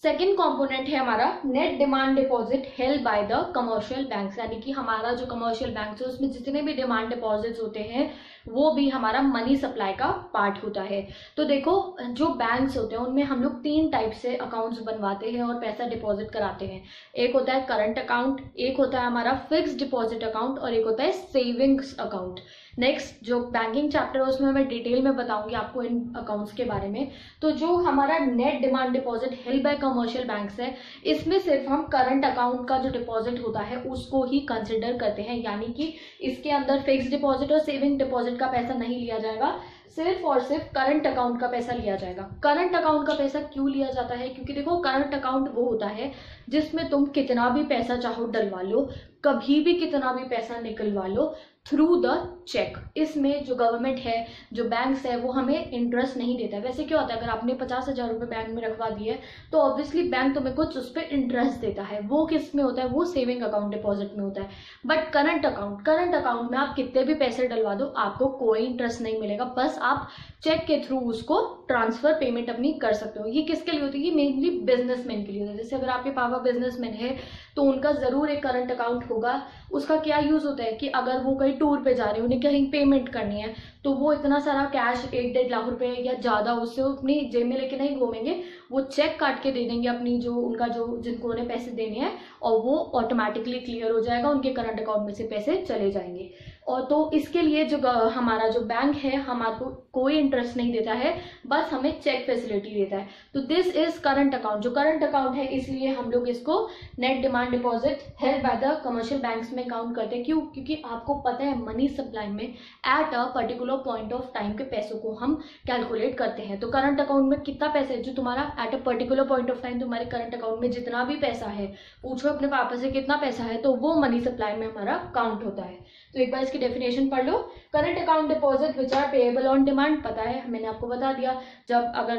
सेकेंड कंपोनेंट है हमारा net demand deposit held by the commercial banks. यानी कि हमारा जो कमर्शियल बैंक है उसमें जितने भी डिमांड डिपॉजिट्स होते हैं वो भी हमारा मनी सप्लाई का पार्ट होता है। तो देखो, जो बैंक्स होते हैं उनमें हम लोग 3 टाइप से अकाउंट्स बनवाते हैं और पैसा डिपॉजिट कराते हैं। एक होता है करंट अकाउंट, एक होता है हमारा फिक्स्ड डिपॉजिट अकाउंट और एक होता है सेविंग्स अकाउंट। नेक्स्ट जो बैंकिंग चैप्टर है उसमें मैं डिटेल में बताऊंगी आपको इन अकाउंट्स के बारे में। तो जो हमारा net demand deposit held by commercial banks है, इसमें सिर्फ हम करंट अकाउंट का जो डिपॉजिट होता है उसको ही कंसिडर करते हैं। यानी कि इसके अंदर फिक्स्ड डिपॉजिट और सेविंग डिपॉजिट का पैसा नहीं लिया जाएगा, सिर्फ और सिर्फ करंट अकाउंट का पैसा लिया जाएगा। करंट अकाउंट का पैसा क्यों लिया जाता है? क्योंकि देखो, करंट अकाउंट वो होता है जिसमें तुम कितना भी पैसा चाहो डलवा लो, कभी भी कितना भी पैसा निकलवा लो, थ्रू द चेक। इसमें जो गवर्नमेंट है, जो बैंक्स है, वो हमें इंटरेस्ट नहीं देता है। वैसे क्या होता है, अगर आपने 50,000 रुपये बैंक में रखवा दिए तो ऑब्वियसली बैंक तुम्हें कुछ उस पर इंटरेस्ट देता है। वो किस में होता है, वो सेविंग अकाउंट डिपॉजिट में होता है। बट करंट अकाउंट में आप कितने भी पैसे डलवा दो, आपको कोई इंटरेस्ट नहीं मिलेगा। बस आप चेक के थ्रू उसको ट्रांसफर पेमेंट अपनी कर सकते हो। ये किसके लिए होती है, ये मेनली बिजनेसमैन के लिए होता है। जैसे अगर आपके पापा बिजनेसमैन है तो उनका जरूर एक करंट अकाउंट होगा। उसका क्या यूज होता है कि अगर वो कहीं टूर पे जा रहे हैं, उन्हें कहीं पेमेंट करनी है, तो वो इतना सारा कैश 1-1.5 लाख रुपए या ज्यादा उससे अपनी जेब में लेके नहीं घूमेंगे। वो चेक काट के दे देंगे अपनी जो उनका जो जिनको उन्हें पैसे देने हैं, और वो ऑटोमेटिकली क्लियर हो जाएगा, उनके करंट अकाउंट में से पैसे चले जाएंगे। और तो इसके लिए जो हमारा जो बैंक है हमारे को कोई इंटरेस्ट नहीं देता है, बस हमें चेक फैसिलिटी देता है। तो दिस इज करंट अकाउंट। जो करंट अकाउंट है, इसलिए हम लोग इसको net demand deposit held by the commercial banks में काउंट करते हैं। क्यों? क्योंकि आपको पता है मनी सप्लाई में eight a particular point of time के पैसों को हम कैलकुलेट करते हैं। तो करंट अकाउंट में कितना पैसा है, जो तुम्हारा eight a particular point of time तुम्हारे करंट अकाउंट में जितना भी पैसा है, पूछो अपने पापा से कितना पैसा है, तो वो मनी सप्लाई में हमारा काउंट होता है। तो एक बार इसकी डेफिनेशन पढ़ लो। Current account deposit which are payable on demand, पता है, मैंने आपको बता दिया। जब अगर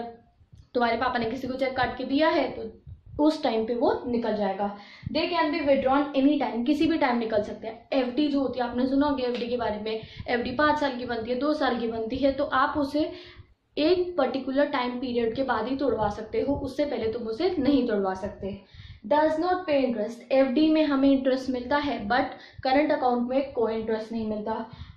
तुम्हारे पापा ने किसी को चेक काट के दिया है तो उस टाइम पे वो निकल जाएगा। They can be withdrawn any time, किसी भी टाइम निकल सकते हैं। एफडी जो होती है, आपने सुना होगा एफडी के बारे में। एफडी 5 साल की बनती है, 2 साल की बनती है, तो आप उसे एक पर्टिकुलर टाइम पीरियड के बाद ही तोड़वा सकते हो, उससे पहले तुम उसे नहीं तोड़वा सकते। डज नॉट पे इंटरेस्ट, एफडी में हमें इंटरेस्ट मिलता है बट करंट अकाउंट में कोई इंटरेस्ट नहीं मिलता।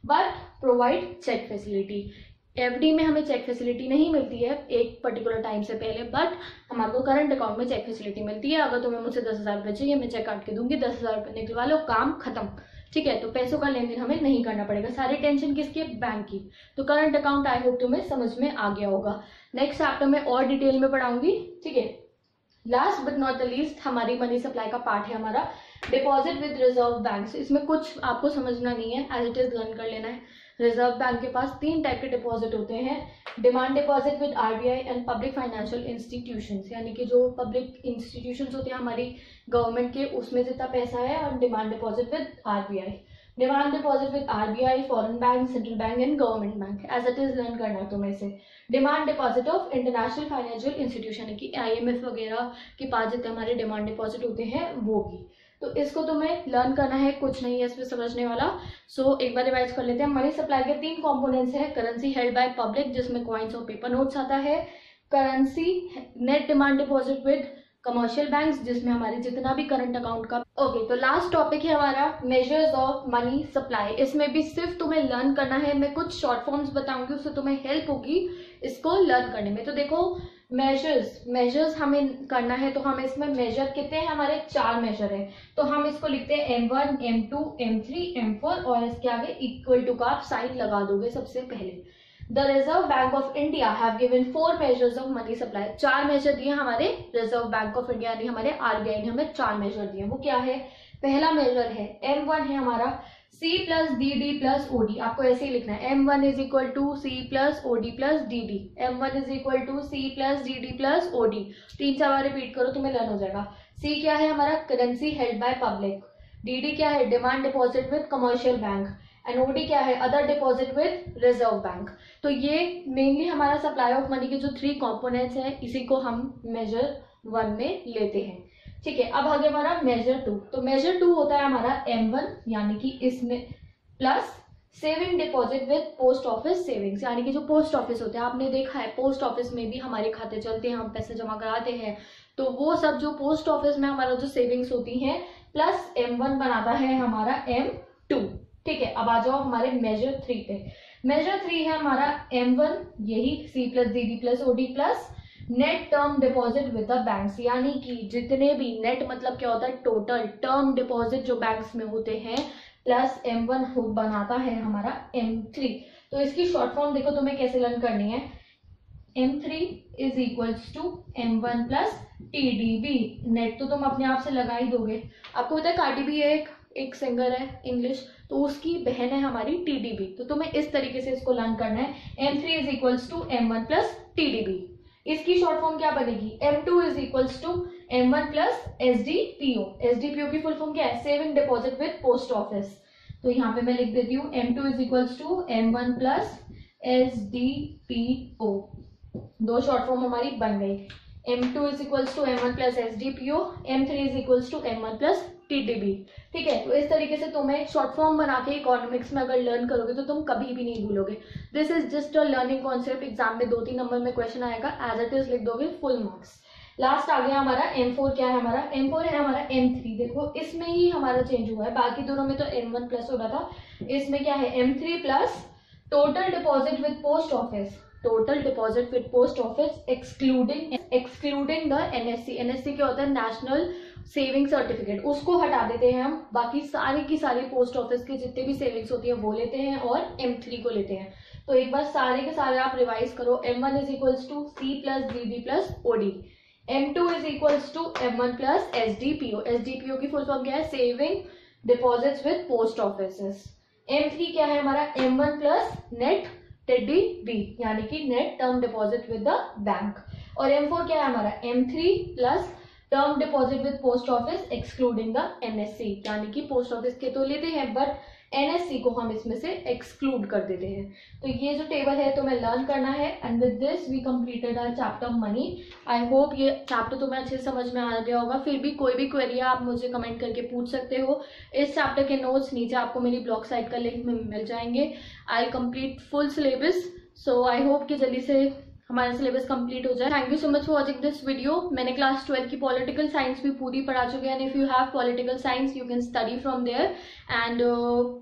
But provide cheque facility, FD में हमें चेक फैसिलिटी नहीं मिलती है एक पर्टिकुलर टाइम से पहले, बट हमारे को करंट अकाउंट में चेक फैसिलिटी मिलती है। अगर तुम्हें मुझसे 10,000 रुपये चाहिए, मैं चेक काट के दूंगी, 10,000 रुपये निकलवा लो, काम खत्म। ठीक है, तो पैसों का लेन देन हमें नहीं करना पड़ेगा, सारी टेंशन किसकी है, बैंक की। तो करंट अकाउंट आई होप तुम्हें समझ में आ गया होगा। नेक्स्ट चैप्टर में और डिटेल में पढ़ाऊंगी। ठीक है, last but not the least हमारी मनी सप्लाई का पार्ट है हमारा डिपॉजिट विद रिजर्व बैंक्स। इसमें कुछ आपको समझना नहीं है, एज इट इज लर्न कर लेना है। रिजर्व बैंक के पास 3 टाइप के डिपॉजिट होते हैं। Demand deposit with RBI and public financial institutions, यानी कि जो पब्लिक इंस्टीट्यूशंस होते हैं हमारी गवर्नमेंट के, उसमें जितना पैसा है, और demand deposit with RBI. Demand deposit with RBI, foreign bank, central bank and government bank, as it is learn करना है तुम्हें से। Demand deposit of international financial institution की IMF वगैरह के पास जितने हमारे डिमांड डिपॉजिट होते हैं वो भी, तो इसको तुम्हें लर्न करना है, कुछ नहीं है इसमें समझने वाला। सो एक बार रिवाइज कर लेते हैं। मनी सप्लाई के 3 कंपोनेंट्स हैं। करेंसी हेल्ड बाय पब्लिक, जिसमें कॉइन्स और पेपर नोट्स आता है। Currency net demand deposit with commercial banks, जिसमें हमारे जितना भी करंट अकाउंट का। ओके, तो लास्ट टॉपिक है हमारा मेजर्स ऑफ मनी सप्लाई। इसमें भी सिर्फ तुम्हें लर्न करना है, मैं कुछ शॉर्ट फॉर्म्स बताऊंगी, उससे तुम्हें हेल्प होगी इसको लर्न करने में। तो देखो, मेजर्स हमें करना है, तो हम इसमें मेजर कितने हैं, हमारे 4 मेजर है। तो हम इसको लिखते हैं M1, M2, M3, M4, और इसके आगे इक्वल टू का आप साइन लगा दोगे सबसे पहले। The Reserve Bank of India have given 4 measures of money supply. 4 measure दिए हमारे रिजर्व बैंक ऑफ इंडिया ने, हमारे RBI ने हमें 4 मेजर दिए। वो क्या है? पहला मेजर है M1 है हमारा C plus DD plus OD। आपको ऐसे ही लिखना है, M1 is equal to C plus OD plus DD। M1 is equal to C plus DD plus OD। 3-4 बार रिपीट करो, तुम्हें लर्न हो जाएगा। C क्या है हमारा? Currency held by public. DD क्या है? Demand deposit with commercial bank. And OD क्या है? Other deposit with reserve bank. तो ये मेनली हमारा सप्लाई ऑफ मनी के जो 3 कॉम्पोनेंट्स हैं, इसी को हम मेजर 1 में लेते हैं। ठीक है, अब आगे हमारा मेजर 2। तो मेजर 2 होता है हमारा M1, यानी कि इसमें plus saving deposit with post office savings, यानी कि जो पोस्ट ऑफिस होते हैं, आपने देखा है पोस्ट ऑफिस में भी हमारे खाते चलते हैं, हम पैसे जमा कराते हैं, तो वो सब जो पोस्ट ऑफिस में हमारा जो सेविंग्स होती हैं, प्लस M1 बनाता है हमारा M2। ठीक है, अब आ जाओ हमारे मेजर 3 पे। मेजर 3 है हमारा M1, यही C plus DD plus OD plus net term deposit with the banks, यानी कि जितने भी नेट मतलब क्या होता है, टोटल टर्म डिपॉजिट जो बैंक्स में होते हैं, प्लस M1 बनाता है हमारा M3। तो इसकी शॉर्ट फॉर्म देखो तुम्हें कैसे लर्न करनी है। M3 is equals to M1 plus TDB। Net तो तुम अपने आप से लगा ही दोगे। आपको पता है कार्डी बी एक सिंगर है इंग्लिश, तो उसकी बहन है हमारी TDB। तो तुम्हें इस तरीके से इसको लर्न करना है। M3 is equals to M1 plus TDB। इसकी शॉर्ट फॉर्म क्या बनेगी? M2 is equals to M1 plus SDPO। SDPO की फुल फॉर्म क्या है? Saving deposit with post office. तो यहाँ पे मैं लिख देती हूँ M2 is equals to M1 plus SDPO। दो शॉर्ट फॉर्म हमारी बन गई। M2 is equals to M1 plus SDPO, M3 is equals to M1 plus TTB। ठीक है, तो इस तरीके से तुम्हें एक शॉर्ट फॉर्म बना के इकोनॉमिक्स में अगर लर्न करोगे तो तुम कभी भी नहीं भूलोगे। This is just a learning concept. Exam में 2-3 नंबर में क्वेश्चन आएगा, एज इट इज लिख दोगे, फुल मार्क्स। लास्ट आ गया हमारा M4। क्या है हमारा M4? है हमारा M3। देखो इसमें ही हमारा चेंज हुआ है, बाकी दोनों में तो M1 प्लस हो रहा था, इसमें क्या है M3 plus total deposit with post office. Total deposit with post office excluding the NSC। NSC क्या होता है? National saving certificate. उसको हटा देते हैं हम, बाकी सारी की सारी पोस्ट ऑफिस के जितने भी सेविंग्स होती है वो लेते हैं और M3 को लेते हैं। तो एक बार सारे के सारे आप रिवाइज करो। M1 is equals to C plus DB plus OD। M2 is equals to M1 plus SDPO। SDPO की फुल फॉर्म क्या है? Saving deposits with post office. M3 क्या है हमारा? M1 प्लस नेट TDB, यानी कि net term deposit with the bank. और M4 क्या है हमारा? M3 plus term deposit with post office excluding the NSC, यानी कि पोस्ट ऑफिस के तो लेते हैं बट NSC को हम इसमें से एक्सक्लूड कर देते हैं। तो ये जो टेबल है तुम्हें लर्न करना है। And with this we completed our chapter money. I hope ये चैप्टर तुम्हें अच्छे से समझ में आ गया होगा। फिर भी कोई भी क्वेरी आप मुझे कमेंट करके पूछ सकते हो। इस चैप्टर के नोट्स नीचे आपको मेरी ब्लॉग साइट का लिंक में मिल जाएंगे। I complete full syllabus, so I hope कि जल्दी से हमारा सिलेबस कंप्लीट हो जाए। Thank you so much for watching this video. मैंने क्लास 12 की पॉलिटिकल साइंस भी पूरी पढ़ा चुकी है। And if you have political science you can study from there. And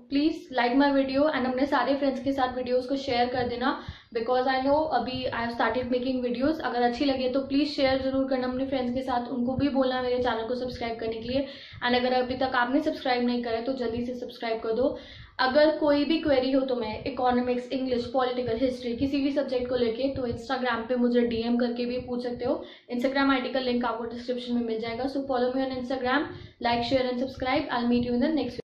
please like my video and अपने सारे फ्रेंड्स के साथ वीडियोस को शेयर कर देना, बिकॉज आई नो अभी I have started making videos. अगर अच्छी लगे तो प्लीज शेयर जरूर करना अपने फ्रेंड्स के साथ, उनको भी बोलना मेरे चैनल को सब्सक्राइब करने के लिए। एंड अगर अभी तक आपने सब्सक्राइब नहीं करा तो जल्दी से सब्सक्राइब कर दो। अगर कोई भी क्वेरी हो तुम्हें इकोनॉमिक्स, इंग्लिश, पॉलिटिकल, हिस्ट्री, किसी भी सब्जेक्ट को लेके, तो इंस्टाग्राम पे मुझे DM करके भी पूछ सकते हो। इंस्टाग्राम ID का लिंक आपको डिस्क्रिप्शन में मिल जाएगा। So follow me on Instagram, like, share and subscribe. I will meet you in the next